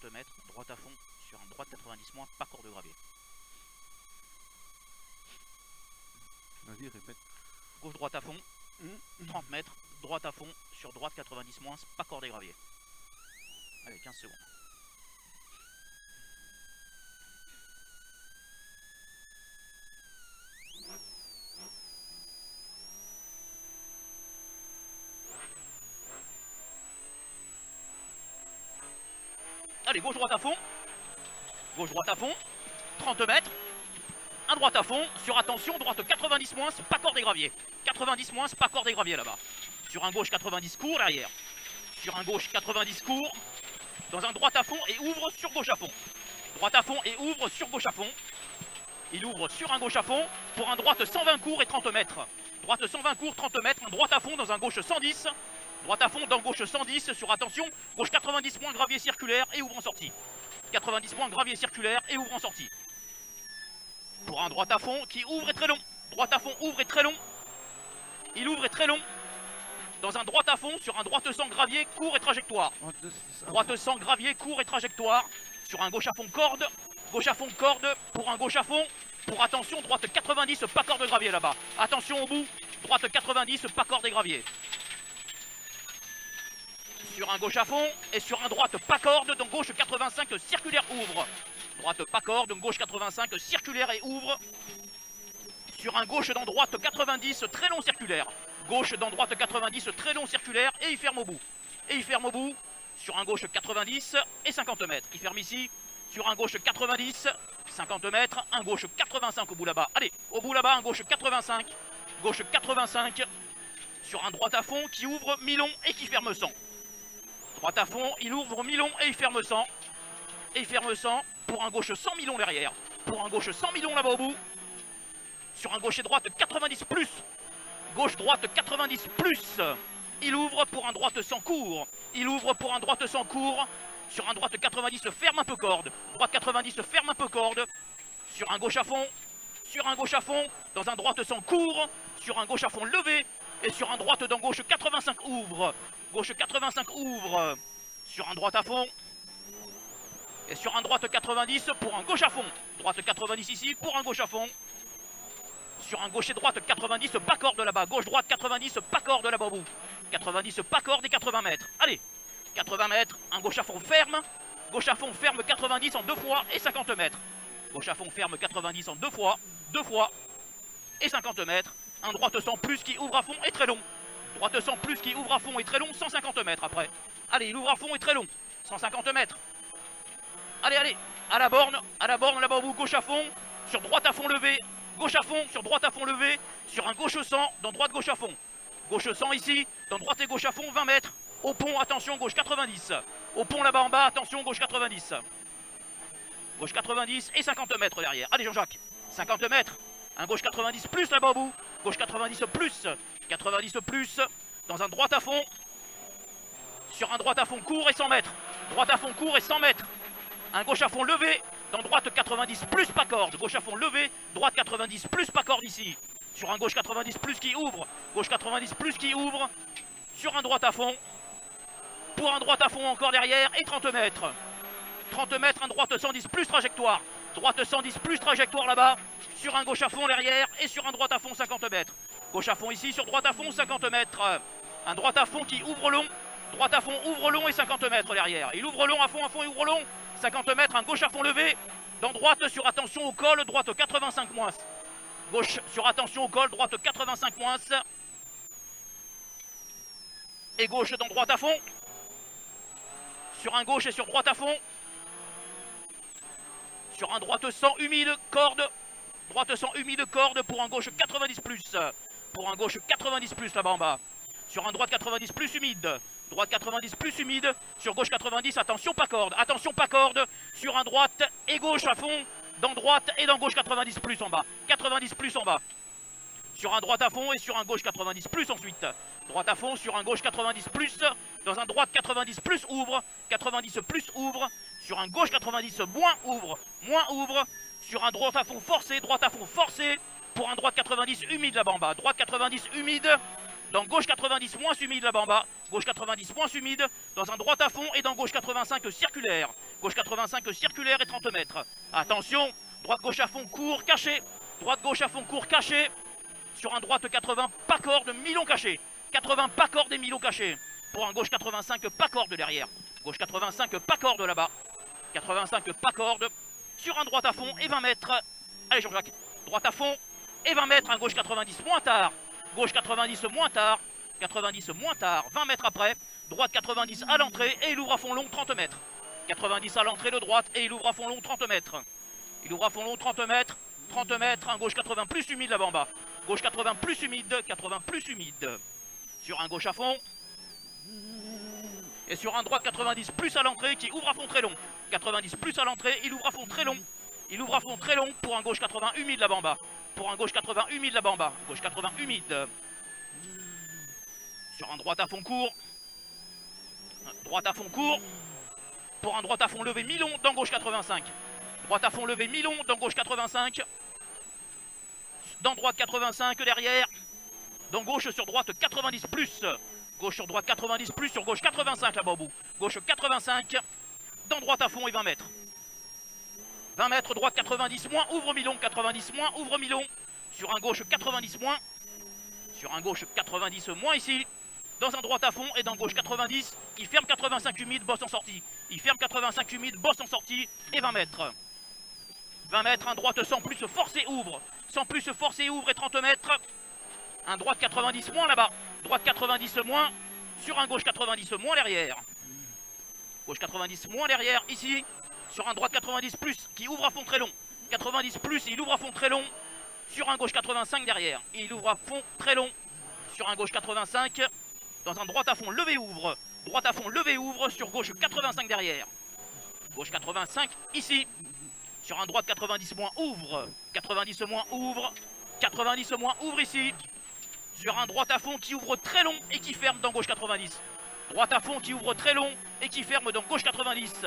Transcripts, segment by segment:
30 mètres, droite à fond, sur un droite 90 moins, pas corde de gravier. Vas-y, répète. Gauche droite à fond, 30 mètres, droite à fond, sur droite 90 moins, pas corde et gravier. Allez, 15 secondes. Allez, gauche droite à fond. Gauche droite à fond. 30 mètres. Un droite à fond. Sur attention, droite 90 moins, pas corde et gravier. 90 moins, pas corde et gravier là-bas. Sur un gauche 90 court derrière. Sur un gauche 90 court. Dans un droite à fond et ouvre sur gauche à fond. Droite à fond et ouvre sur gauche à fond. Il ouvre sur un gauche à fond pour un droite 120 court et 30 mètres. Droite 120 court, 30 mètres. Un droite à fond dans un gauche 110. Droite à fond dans gauche 110 sur attention. Gauche 90 points, gravier circulaire et ouvre en sortie. 90 points, gravier circulaire et ouvre en sortie. Pour un droite à fond qui ouvre et très long. Droite à fond ouvre et très long. Il ouvre et très long. Dans un droite à fond sur un droite sans gravier, court et trajectoire. Droite sans gravier, court et trajectoire. Sur un gauche à fond corde. Gauche à fond corde pour un gauche à fond. Pour attention, droite 90, pas corde de gravier là-bas. Attention au bout. Droite 90, pas corde et gravier. Sur un gauche à fond et sur un droite pas corde, donc gauche 85 circulaire ouvre. Droite pas corde, donc gauche 85 circulaire et ouvre. Sur un gauche dans droite 90 très long circulaire. Gauche dans droite 90 très long circulaire et il ferme au bout. Et il ferme au bout sur un gauche 90 et 50 mètres. Il ferme ici sur un gauche 90, 50 mètres, un gauche 85 au bout là-bas. Allez, au bout là-bas, un gauche 85. Gauche 85 sur un droite à fond qui ouvre mi-long et qui ferme 100. Droite à fond, il ouvre mi-long et il ferme 100. Et il ferme 100 pour un gauche 100 mi-long derrière. Pour un gauche 100 mi-long là-bas au bout. Sur un gauche et droite 90 plus. Gauche droite 90 plus. Il ouvre pour un droite sans court. Il ouvre pour un droite sans court. Sur un droite 90 ferme un peu corde. Droite 90 ferme un peu corde. Sur un gauche à fond. Sur un gauche à fond. Dans un droite sans court. Sur un gauche à fond levé. Et sur un droite dans gauche 85 ouvre. Gauche 85 ouvre. Sur un droite à fond. Et sur un droite 90 pour un gauche à fond. Droite 90 ici pour un gauche à fond. Sur un gauche et droite 90 pas corde là-bas. Gauche droite 90 pas corde là-bas au bout. 90 pas corde et 80 mètres. Allez, 80 mètres. Un gauche à fond ferme. Gauche à fond ferme 90 en 2 fois et 50 mètres. Gauche à fond ferme 90 en 2 fois et 50 mètres. Un droite sans plus qui ouvre à fond et très long. Droite sans plus qui ouvre à fond et très long, 150 mètres après. Allez, il ouvre à fond et très long, 150 mètres. Allez, allez, à la borne là-bas au bout, gauche à fond, sur droite à fond levé, gauche à fond, sur droite à fond levé, sur un gauche 100, dans droite gauche à fond. Gauche 100 ici, dans droite et gauche à fond, 20 mètres. Au pont, attention, gauche 90. Au pont là-bas en bas, attention, gauche 90. Gauche 90 et 50 mètres derrière. Allez Jean-Jacques, 50 mètres. Un gauche 90 plus là-bas au bout. Gauche 90 plus. 90 plus. Dans un droite à fond. Sur un droite à fond court et 100 mètres. Droite à fond court et 100 mètres. Un gauche à fond levé. Dans droite 90 plus pas corde. Gauche à fond levé. Droite 90 plus pas corde ici. Sur un gauche 90 plus qui ouvre. Gauche 90 plus qui ouvre. Sur un droite à fond. Pour un droite à fond encore derrière. Et 30 mètres. 30 mètres. Un droite 110 plus trajectoire. Droite 110 plus trajectoire là-bas. Sur un gauche à fond derrière. Et sur un droite à fond 50 mètres. Gauche à fond ici. Sur droite à fond 50 mètres. Un droite à fond qui ouvre long. Droite à fond ouvre long et 50 mètres derrière. Il ouvre long à fond et ouvre long. 50 mètres. Un gauche à fond levé. Dans droite sur attention au col. Droite 85 moins. Gauche sur attention au col. Droite 85 moins. Et gauche dans droite à fond. Sur un gauche et sur droite à fond. Sur un droite 100 humide, corde. Droite 100 humide, corde pour un gauche 90 plus. Pour un gauche 90 plus là-bas en bas. Sur un droite 90 plus humide. Droite 90 plus humide. Sur gauche 90, attention pas corde. Attention pas corde. Sur un droite et gauche à fond. Dans droite et dans gauche 90 plus en bas. 90 plus en bas. Sur un droite à fond et sur un gauche 90 plus ensuite. Droite à fond sur un gauche 90 plus. Dans un droite 90 plus ouvre. 90 plus ouvre. Sur un gauche 90 moins ouvre. Moins ouvre. Sur un droite à fond forcé. Droite à fond forcé. Pour un droite 90 humide là-bas en bas. Droite 90 humide. Dans gauche 90 moins humide là-bas en bas. Gauche 90 moins humide. Dans un droite à fond et dans gauche 85 circulaire. Gauche 85 circulaire et 30 mètres. Attention, droite gauche à fond, court, caché. Droite gauche à fond, court, caché. Sur un droite 80, pas corde, mi-long caché. 80, pas corde et mi-long caché. Pour un gauche 85, pas corde derrière. Gauche 85, pas corde là-bas. 85, pas corde. Sur un droite à fond et 20 mètres. Allez Jean-Jacques, droite à fond et 20 mètres. Un gauche 90, moins tard. Gauche 90, moins tard. 90, moins tard. 20 mètres après. Droite 90 à l'entrée et il ouvre à fond long 30 mètres. 90 à l'entrée de droite et il ouvre à fond long 30 mètres. Il ouvre à fond long 30 mètres. 30 mètres, un gauche 80 plus humide là-bas en bas. Gauche 80 plus humide, 80 plus humide. Sur un gauche à fond. Et sur un droite 90 plus à l'entrée qui ouvre à fond très long. 90 plus à l'entrée, il ouvre à fond très long. Il ouvre à fond très long pour un gauche 80 humide là-bas en bas. Pour un gauche 80 humide là-bas en bas. Gauche 80 humide. Sur un droite à fond court. Droite à fond court. Pour un droite à fond levé mi-long dans gauche 85. Droite à fond levé mi-long dans gauche 85. Dans droite 85 derrière. Dans gauche sur droite 90 plus. Gauche sur droite 90 plus sur gauche 85 là-bas au bout. Gauche 85. Dans droite à fond et 20 mètres. 20 mètres, droite 90 moins, ouvre mi-long, 90 moins, ouvre mi-long. Sur un gauche 90 moins. Sur un gauche 90 moins ici. Dans un droite à fond et dans gauche 90. Il ferme 85 humide, bosse en sortie. Il ferme 85 humide, bosse en sortie et 20 mètres. 20 mètres, un droite sans plus force et ouvre. Sans plus force et ouvre et 30 mètres. Un droite 90 moins là-bas. Droite 90 moins. Sur un gauche 90 moins derrière. Gauche 90 moins derrière ici. Sur un droite 90 plus qui ouvre à fond très long. 90 plus, il ouvre à fond très long. Sur un gauche 85 derrière. Il ouvre à fond très long. Sur un gauche 85. Dans un droite à fond levé ouvre. Droite à fond levé ouvre sur gauche 85 derrière. Gauche 85 ici. Sur un droite 90 moins ouvre. 90 moins ouvre. 90 moins ouvre ici. Sur un droite à fond qui ouvre très long et qui ferme dans gauche 90. Droite à fond qui ouvre très long et qui ferme dans gauche 90.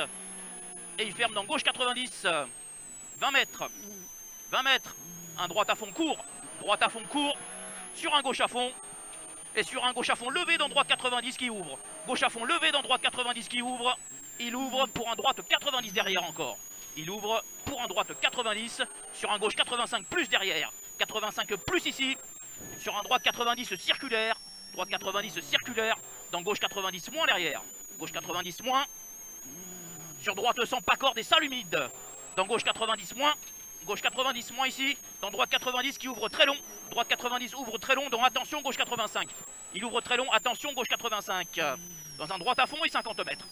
Et il ferme dans gauche 90. 20 mètres. 20 mètres. Un droite à fond court. Droite à fond court. Sur un gauche à fond. Et sur un gauche à fond levé dans droite 90 qui ouvre. Gauche à fond levé dans droite 90 qui ouvre. Il ouvre pour un droite 90 derrière encore. Il ouvre pour un droite 90. Sur un gauche 85 plus derrière. 85 plus ici. Sur un droite 90 circulaire. Droite 90 circulaire. Dans gauche 90 moins derrière. Gauche 90 moins. Sur droite sans pas corde et salle humide. Dans gauche 90 moins. Gauche 90 moins ici. Dans droite 90 qui ouvre très long. Droite 90 ouvre très long. Donc attention gauche 85. Il ouvre très long. Attention gauche 85. Dans un droite à fond et 50 mètres.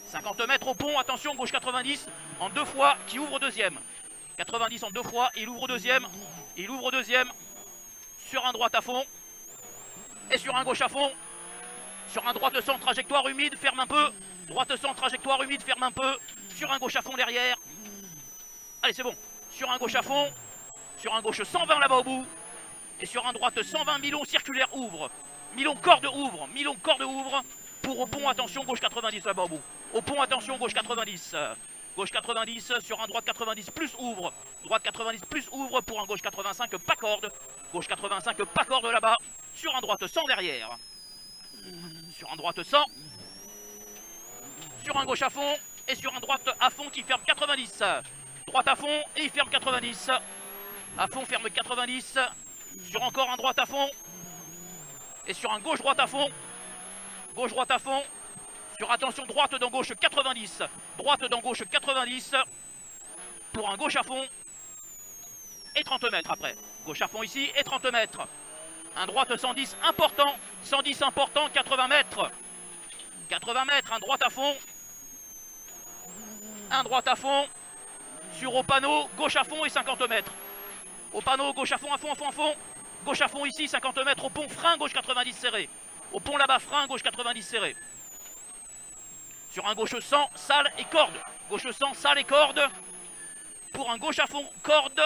50 mètres au pont. Attention gauche 90 en deux fois qui ouvre deuxième. 90 en deux fois. Il ouvre deuxième. Il ouvre deuxième. Sur un droite à fond. Et sur un gauche à fond. Sur un droite sans trajectoire humide. Ferme un peu. Droite sans trajectoire humide. Ferme un peu. Sur un gauche à fond derrière. Allez c'est bon. Sur un gauche à fond. Sur un gauche 120 là-bas au bout. Et sur un droite 120 mi-long circulaire ouvre. Mi-long corde ouvre. Mi-long corde ouvre. Pour au pont attention gauche 90 là-bas au bout. Au pont attention gauche 90. Gauche 90 sur un droite 90 plus ouvre. Droite 90 plus ouvre pour un gauche 85 pas corde. Gauche 85 pas corde là-bas. Sur un droite 100 derrière. Sur un droite 100. Sur un gauche à fond. Et sur un droite à fond qui ferme 90. Droite à fond et il ferme 90. À fond ferme 90. Sur encore un droite à fond. Et sur un gauche droite à fond. Gauche droite à fond. Sur attention droite dans gauche 90. Droite dans gauche 90. Pour un gauche à fond. Et 30 mètres après. Gauche à fond ici et 30 mètres. Un droite 110 important. 110 important, 80 mètres. 80 mètres, un droite à fond. Un droite à fond. Sur au panneau, gauche à fond et 50 mètres. Au panneau, gauche à fond, à fond, à fond, à fond. Gauche à fond ici, 50 mètres. Au pont, frein, gauche 90 serré. Au pont là-bas, frein, gauche 90 serré. Sur un gauche 100, salle et corde. Gauche 100, salle et corde. Pour un gauche à fond, corde.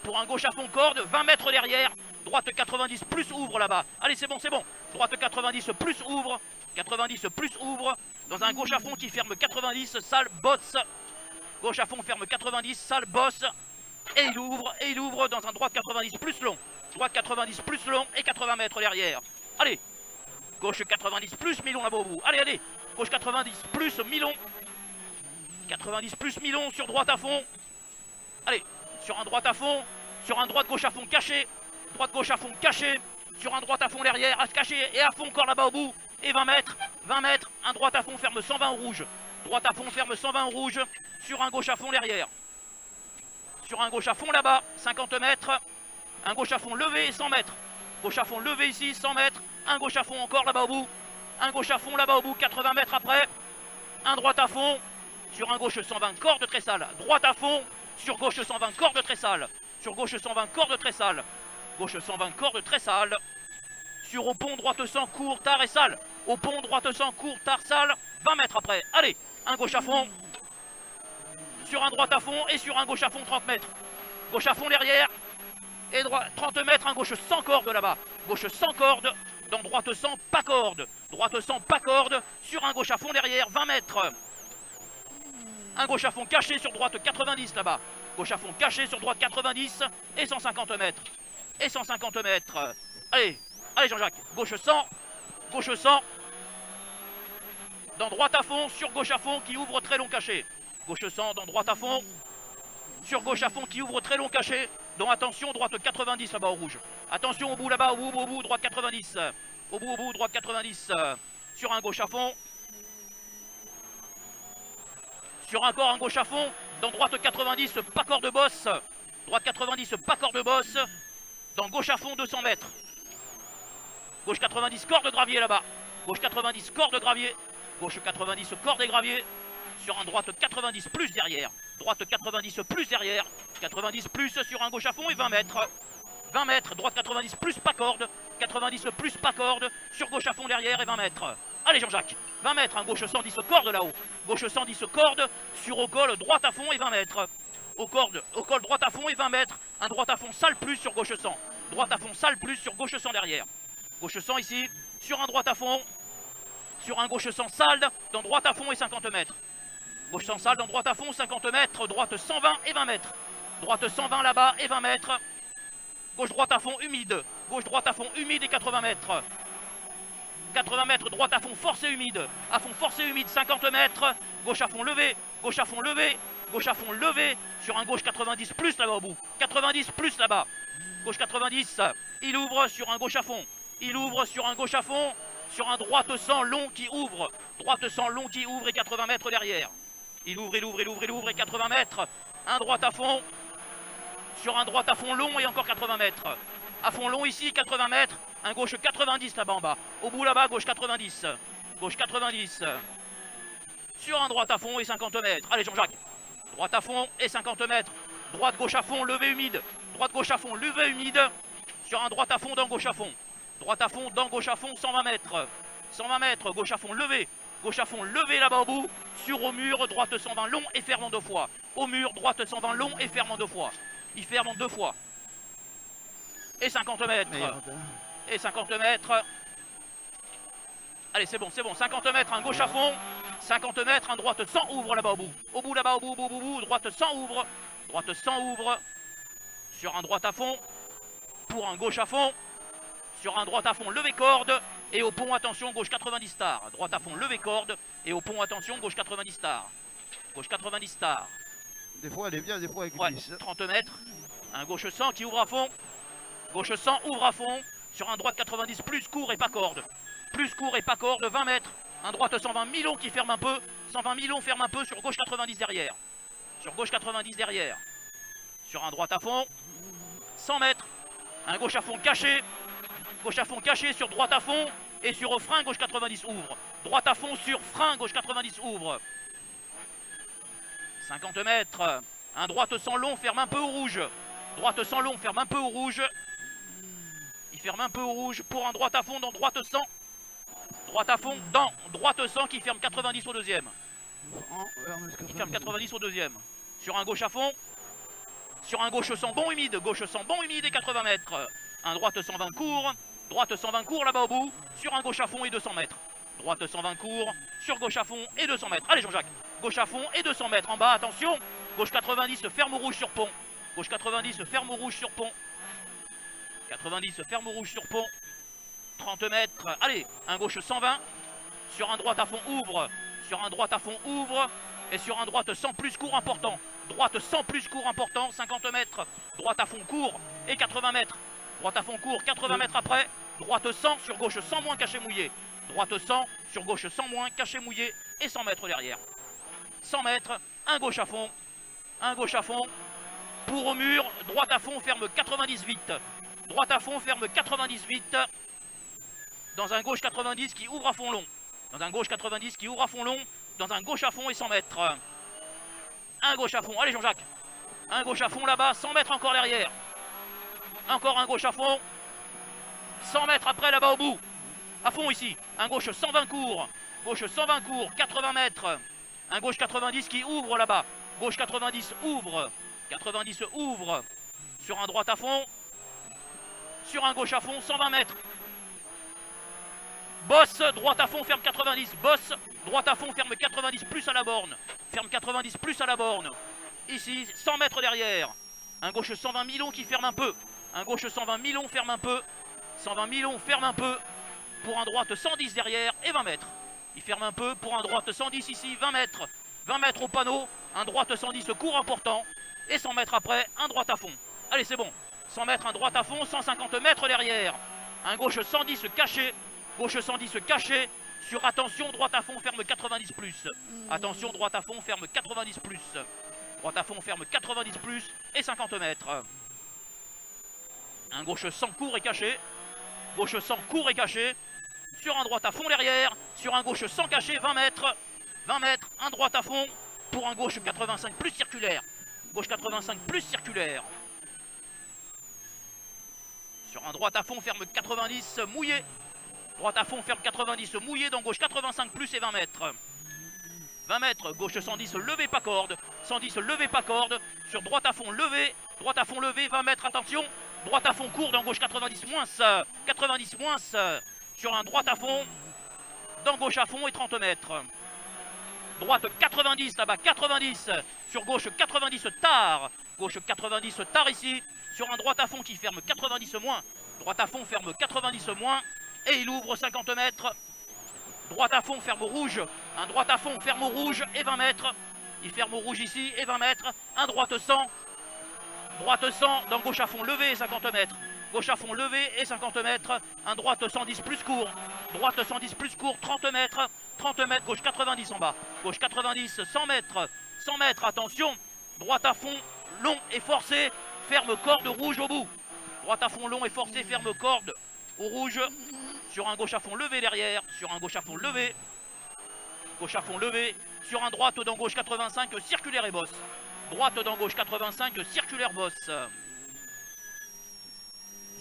Pour un gauche à fond, corde. 20 mètres derrière. Droite 90 plus ouvre là-bas. Allez, c'est bon, c'est bon. Droite 90 plus ouvre. 90 plus ouvre. Dans un gauche à fond qui ferme 90, salle, bosse. Gauche à fond ferme 90, salle, bosse. Et il ouvre dans un droite 90 plus long. Droite 90 plus long et 80 mètres derrière. Allez. Gauche 90 plus mi-long là-bas au bout. Allez, allez. Gauche 90 plus mi-long. 90 plus Milon sur droite à fond. Allez, sur un droite à fond, sur un droite gauche à fond caché, droite gauche à fond caché, sur un droite à fond derrière, à caché et à fond encore là-bas au bout. Et 20 mètres, un droite à fond ferme 120 au rouge. Droite à fond ferme 120 au rouge, sur un gauche à fond derrière. Sur un gauche à fond là-bas, 50 mètres, un gauche à fond levé 100 mètres. Gauche à fond levé ici, 100 mètres, un gauche à fond encore là-bas au bout. Un gauche à fond là-bas au bout, 80 mètres après. Un droite à fond, sur un gauche 120 corde très sale. Droite à fond, sur gauche 120 corde très sale. Sur gauche 120 corde très sale. Gauche 120 corde très sale. Sur au pont droite 100 court, tard et sale. Au pont droite 100 court, tard, sale. 20 mètres après. Allez, un gauche à fond. Sur un droite à fond et sur un gauche à fond 30 mètres. Gauche à fond derrière. Et droite 30 mètres, un gauche sans corde là-bas. Gauche sans corde. Dans droite 100, pas corde. Droite 100, pas corde. Sur un gauche à fond derrière, 20 mètres. Un gauche à fond caché sur droite 90 là-bas. Gauche à fond caché sur droite 90 et 150 mètres. Et 150 mètres. Allez, allez Jean-Jacques. Gauche 100. Gauche 100. Dans droite à fond, sur gauche à fond qui ouvre très long caché. Gauche 100 dans droite à fond. Sur gauche à fond qui ouvre très long caché. Donc attention, droite 90 là-bas au rouge. Attention au bout là-bas, au bout, droite 90. Au bout, droite 90. Sur un gauche à fond. Sur encore un gauche à fond. Dans droite 90, pas corps de bosse. Droite 90, pas corps de bosse. Dans gauche à fond, 200 mètres. Gauche 90, corps de gravier là-bas. Gauche 90, corps de gravier. Gauche 90, corps des graviers. Sur un droite 90 plus derrière. Droite 90 plus derrière. 90 plus sur un gauche à fond et 20 mètres. 20 mètres, droite 90 plus pas corde. 90 plus pas corde. Sur gauche à fond derrière et 20 mètres. Allez Jean-Jacques. 20 mètres, un gauche 110 corde là-haut. Gauche 110 corde. Sur au col droite à fond et 20 mètres. Au col droite à fond et 20 mètres. Un droite à fond sale plus sur gauche 100. Droite à fond sale plus sur gauche 100 derrière. Gauche 100 ici. Sur un droite à fond. Sur un gauche 100 salde. Dans droite à fond et 50 mètres. Gauche 100 salde dans droite à fond, 50 mètres. Droite 120 et 20 mètres. Droite 120 là-bas et 20 mètres. Gauche droite à fond humide. Gauche droite à fond humide et 80 mètres. 80 mètres, droite à fond force et humide. À fond force et humide, 50 mètres. Gauche à fond levé. Gauche à fond levé. Gauche à fond levé. Sur un gauche 90 plus là-bas au bout. 90 plus là-bas. Gauche 90. Il ouvre sur un gauche à fond. Il ouvre sur un gauche à fond. Sur un droite 100 long qui ouvre. Droite 100 long qui ouvre et 80 mètres derrière. Il ouvre et 80 mètres. Un droite à fond. Sur un droite à fond long et encore 80 mètres. À fond long ici, 80 mètres. Un gauche 90 là-bas en bas. Au bout là-bas, gauche 90. Gauche 90. Sur un droite à fond et 50 mètres. Allez Jean-Jacques. Droite à fond et 50 mètres. Droite gauche à fond, levé humide. Droite gauche à fond, levé humide. Sur un droite à fond dans gauche à fond. Droite à fond dans gauche à fond, 120 mètres. 120 mètres, gauche à fond levé. Gauche à fond levé là-bas au bout. Sur au mur, droite 120 long et ferme en 2 fois. Au mur, droite 120 long et ferme en 2 fois. Il ferme en 2 fois. Et 50 mètres. Et 50 mètres. Allez, c'est bon. 50 mètres, un gauche à fond. 50 mètres, un droite 100 ouvre là-bas au bout. Au bout là-bas, au bout. Droite 100 ouvre. Droite 100 ouvre. Sur un droite à fond. Pour un gauche à fond. Sur un droite à fond, levé corde. Et au pont, attention, gauche 90 star. Droite à fond, levé corde. Et au pont, attention, gauche 90 star. Gauche 90 star. Des fois elle est bien, des fois elle Ouais, glisse. 30 mètres. Un gauche 100 qui ouvre à fond. Gauche 100 ouvre à fond. Sur un droite 90 plus court et pas corde. Plus court et pas corde, 20 mètres. Un droite 120 Milon qui ferme un peu. 120 Milon ferme un peu sur gauche 90 derrière. Sur gauche 90 derrière. Sur un droite à fond. 100 mètres. Un gauche à fond caché. Gauche à fond caché sur droite à fond. Et sur au frein, gauche 90 ouvre. Droite à fond sur frein, gauche 90 ouvre. 50 mètres. Un droite sans long ferme un peu au rouge. Droite sans long ferme un peu au rouge. Il ferme un peu au rouge pour un droite à fond dans droite 100. Droite à fond dans droite 100 qui ferme 90 au deuxième. Il ferme 90 au deuxième. Sur un gauche à fond. Sur un gauche 100 bon humide. Gauche 100 bon humide et 80 mètres. Un droite 120 court. Droite 120 court là-bas au bout. Sur un gauche à fond et 200 mètres. Droite 120 court. Sur gauche à fond et 200 mètres. Allez Jean-Jacques. Gauche à fond et 200 mètres. En bas, attention. Gauche 90 ferme au rouge sur pont. Gauche 90 ferme au rouge sur pont. 90 ferme au rouge sur pont. 30 mètres. Allez, un gauche 120. Sur un droite à fond ouvre. Sur un droite à fond ouvre. et sur un droite sans plus court important. Droite sans plus court important, 50 mètres. Droite à fond court et 80 mètres. Droite à fond court, 80 mètres après. Droite 100 sur gauche 100 moins caché mouillé. Droite 100 sur gauche 100 moins caché mouillé et 100 mètres derrière. 100 mètres, un gauche à fond. Un gauche à fond. Pour au mur, droite à fond, ferme 98. Droite à fond, ferme 98. Dans un gauche 90 qui ouvre à fond long. Dans un gauche 90 qui ouvre à fond long. Dans un gauche à fond et 100 mètres. Un gauche à fond. Allez Jean-Jacques. Un gauche à fond là-bas. 100 mètres encore derrière. Encore un gauche à fond. 100 mètres après là-bas au bout. À fond ici. Un gauche 120 court. Gauche 120 court. 80 mètres. Un gauche 90 qui ouvre là-bas. Gauche 90 ouvre. 90 ouvre. Sur un droite à fond. Sur un gauche à fond. 120 mètres. Bosse, droite à fond, ferme 90. Bosse, droite à fond, ferme 90 plus à la borne. Ferme 90 plus à la borne. Ici, 100 mètres derrière. Un gauche 120 Milon qui ferme un peu. Un gauche 120 Milon ferme un peu. 120 Milon ferme un peu. Pour un droite 110 derrière et 20 mètres. Il ferme un peu pour un droite 110 ici, 20 mètres. 20 mètres au panneau. Un droite 110 court important. Et 100 mètres après, un droite à fond. Allez, c'est bon. 100 mètres, un droite à fond. 150 mètres derrière. Un gauche 110 caché. Gauche 110 caché. Sur attention, droite à fond, ferme 90 plus. Attention, droite à fond, ferme 90 plus. Droite à fond, ferme 90 plus et 50 mètres. Un gauche 100 court et caché. Gauche 100 court et caché. Sur un droite à fond derrière. Sur un gauche 100 caché, 20 mètres. 20 mètres, un droite à fond. Pour un gauche 85 plus circulaire. Gauche 85 plus circulaire. Sur un droite à fond, ferme 90 mouillé. Droite à fond, ferme 90 mouillé dans gauche 85 plus et 20 mètres. 20 mètres, gauche 110 levé pas corde. 110 levé pas corde. Sur droite à fond levé. Droite à fond levé, 20 mètres, attention. Droite à fond court dans gauche 90 moins. 90 moins. Sur un droite à fond. Dans gauche à fond et 30 mètres. Droite 90 là-bas, 90. Sur gauche 90 tard. Gauche 90 tard ici. Sur un droite à fond qui ferme 90 moins. Droite à fond ferme 90 moins. Et il ouvre 50 mètres. Droite à fond, ferme au rouge. Un droite à fond, ferme au rouge et 20 mètres. Il ferme au rouge ici et 20 mètres. Un droite 100. Droite 100 dans gauche à fond levé et 50 mètres. Gauche à fond levé et 50 mètres. Un droite 110 plus court. Droite 110 plus court, 30 mètres. 30 mètres, gauche 90 en bas. Gauche 90, 100 mètres. 100 mètres, attention. Droite à fond, long et forcé. Ferme corde rouge au bout. Droite à fond long et forcé, ferme corde au rouge. Sur un gauche à fond levé derrière. Sur un gauche à fond levé. Gauche à fond levé. Sur un droite dans gauche 85, circulaire et bosse. Droite dans gauche 85, circulaire bosse.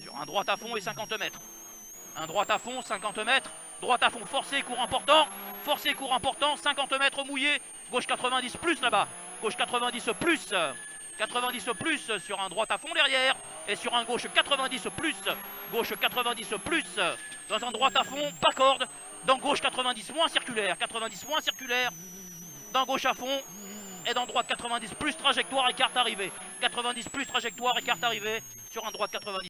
Sur un droite à fond et 50 mètres. Un droite à fond, 50 mètres. Droite à fond forcé, court important. Forcé, court important, 50 mètres mouillé. Gauche 90 plus là-bas. Gauche 90 plus. 90 plus sur un droite à fond derrière. Et sur un gauche 90 plus. Gauche 90 plus. Dans un droite à fond, pas corde. Dans gauche 90 moins circulaire. 90 moins circulaire. Dans gauche à fond. Et dans droite 90 plus trajectoire et carte arrivée. 90 plus trajectoire et carte arrivée. Sur un droite 90.